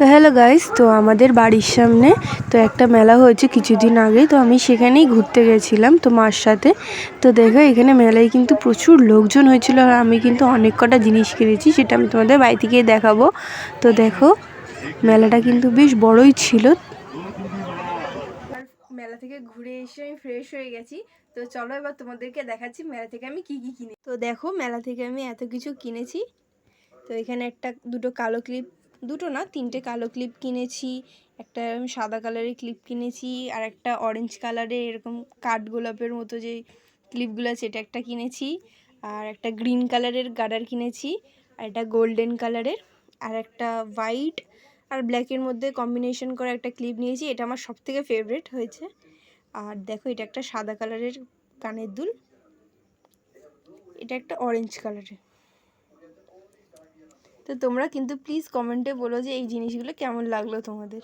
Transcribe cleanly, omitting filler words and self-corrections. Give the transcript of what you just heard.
তো hello guys, তো আমাদের বাড়ির সামনে তো একটা মেলা হয়েছে কিছুদিন আগে। তো আমি সেখানেই ঘুরতে গেছিলাম তো মার সাথে। তো দেখো এখানে মেলায় কিন্তু প্রচুর লোকজন হয়েছিল, আর আমি কিন্তু অনেক কটা জিনিস কিনেছি, সেটা আমি তোমাদের বাড়ি থেকে দেখাবো। তো দেখো মেলাটা কিন্তু বেশ বড়ই ছিল। মেলা থেকে ঘুরে এসে আমি ফ্রেশ হয়ে গেছি। তো চলো এবার তোমাদেরকে দেখাচ্ছি মেলা থেকে আমি কি কি কিনে। তো দেখো মেলা থেকে আমি এত কিছু কিনেছি। তো এখানে দুটো কালো ক্লিপ, দুটো না তিনটে কালো ক্লিপ কিনেছি, একটা সাদা কালারের ক্লিপ কিনেছি, আর একটা অরেঞ্জ কালারের এরকম কাঠগোলাপের মতো যে ক্লিপগুলো আছে সেটা একটা কিনেছি, আর একটা গ্রিন কালারের গার্ডার কিনেছি, আর একটা গোল্ডেন কালারের, আর একটা হোয়াইট আর ব্ল্যাকের মধ্যে কম্বিনেশন করা একটা ক্লিপ নিয়েছি। এটা আমার সব থেকে ফেভারিট হয়েছে। আর দেখো এটা একটা সাদা কালারের কানের দুল, এটা একটা অরেঞ্জ কালারের। তো তোমরা কিন্তু প্লিজ কমেন্টে বলো যে এই জিনিসগুলো কেমন লাগলো তোমাদের।